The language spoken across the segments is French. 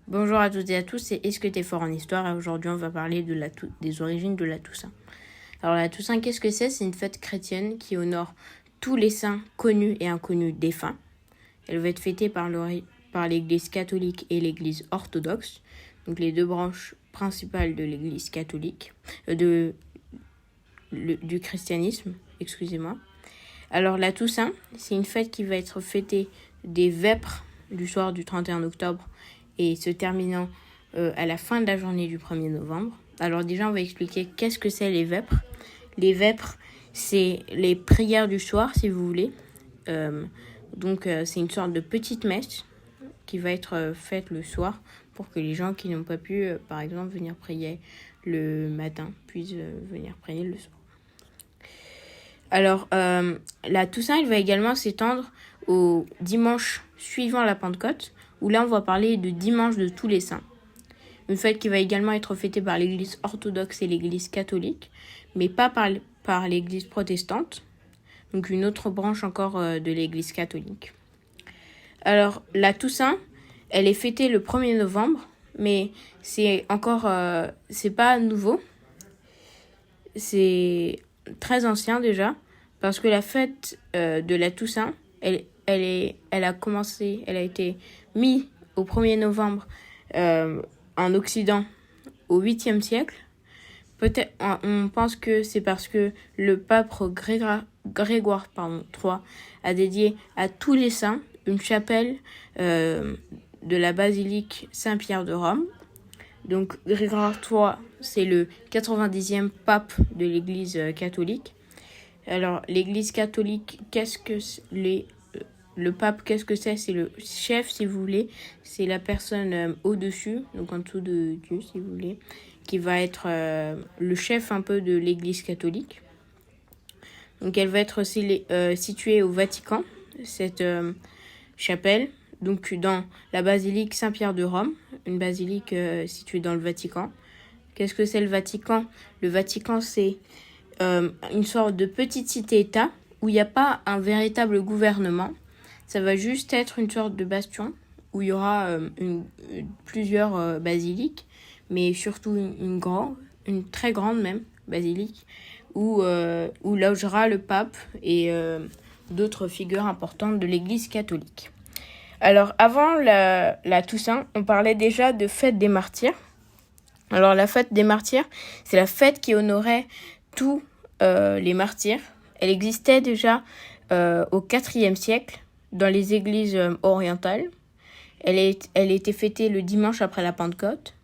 Bonjour à toutes et à tous, c'est Est-ce que t'es fort en histoire? Et aujourd'hui, on va parler des origines de la Toussaint. Alors la Toussaint, qu'est-ce que c'est? C'est une fête chrétienne qui honore tous les saints connus et inconnus défunts. Elle va être fêtée par l'Église catholique et l'Église orthodoxe, donc les deux branches principales de l'Église catholique, du christianisme, excusez-moi. Alors la Toussaint, c'est une fête qui va être fêtée des vêpres du soir du 31 octobre et se terminant à la fin de la journée du 1er novembre. Alors déjà, on va expliquer qu'est-ce que c'est les vêpres. Les vêpres, c'est les prières du soir, si vous voulez. C'est une sorte de petite messe qui va être faite le soir pour que les gens qui n'ont pas pu, par exemple, venir prier le matin puissent venir prier le soir. Alors, la Toussaint, elle va également s'étendre au dimanche suivant la Pentecôte, où là, on va parler de dimanche de tous les saints. Une fête qui va également être fêtée par l'Église orthodoxe et l'Église catholique, mais pas par l'Église protestante, donc une autre branche encore de l'Église catholique. Alors, la Toussaint, elle est fêtée le 1er novembre, mais c'est pas nouveau. C'est très ancien déjà, parce que la fête de la Toussaint, elle a été mise au 1er novembre en Occident au 8e siècle. Peut-être, on pense que c'est parce que le pape Grégoire III a dédié à tous les saints une chapelle de la basilique Saint-Pierre de Rome. Donc Grégoire III, c'est le 90e pape de l'Église catholique. Alors l'Église catholique, le pape, qu'est-ce que c'est? C'est le chef, si vous voulez. C'est la personne au-dessus, donc en dessous de Dieu, si vous voulez, qui va être le chef un peu de l'Église catholique. Donc elle va être située au Vatican, cette chapelle, donc dans la basilique Saint-Pierre de Rome, une basilique située dans le Vatican. Qu'est-ce que c'est le Vatican? Le Vatican, c'est une sorte de petite cité-État où il n'y a pas un véritable gouvernement. Ça va juste être une sorte de bastion où il y aura plusieurs basiliques, mais surtout une très grande même basilique, où logera le pape et d'autres figures importantes de l'Église catholique. Alors, avant la Toussaint, on parlait déjà de fête des martyrs. Alors, la fête des martyrs, c'est la fête qui honorait tous les martyrs. Elle existait déjà au IVe siècle dans les églises orientales. Elle était fêtée le dimanche après la Pentecôte.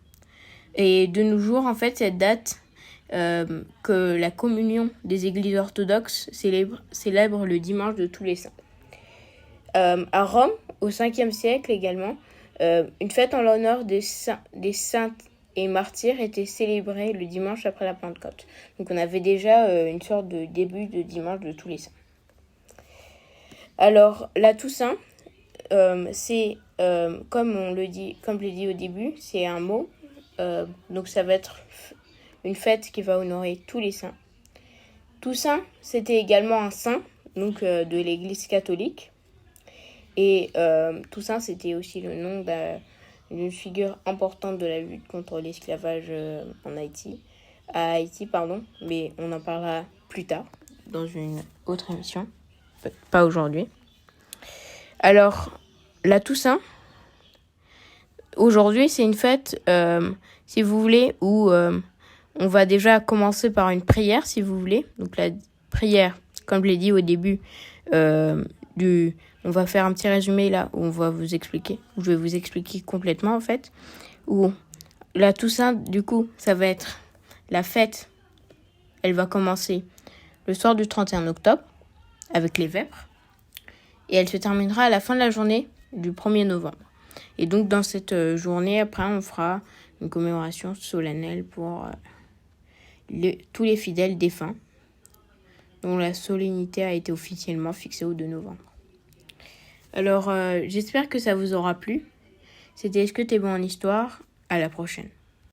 Et de nos jours, en fait, cette date que la communion des églises orthodoxes célèbre le dimanche de tous les saints. À Rome, au 5e siècle également, une fête en l'honneur des saintes et martyrs était célébrée le dimanche après la Pentecôte. Donc on avait déjà une sorte de début de dimanche de tous les saints. Alors la Toussaint, c'est comme je l'ai dit au début, c'est un mot. Donc ça va être une fête qui va honorer tous les saints. Toussaint, c'était également un saint, donc de l'Église catholique. Et Toussaint, c'était aussi le nom d'une figure importante de la lutte contre l'esclavage à Haïti, mais on en parlera plus tard dans une autre émission, pas aujourd'hui. Alors, la Toussaint, aujourd'hui, c'est une fête, si vous voulez, où on va déjà commencer par une prière, si vous voulez. Donc la prière, comme je l'ai dit au début, on va faire un petit résumé là où je vais vous expliquer complètement en fait. Où la Toussaint, du coup, ça va être la fête. Elle va commencer le soir du 31 octobre avec les vêpres et elle se terminera à la fin de la journée du 1er novembre. Et donc dans cette journée, après, on fera une commémoration solennelle pour tous les fidèles défunts, dont la solennité a été officiellement fixée au 2 novembre. Alors, j'espère que ça vous aura plu. C'était Est-ce que t'es bon en histoire? À la prochaine.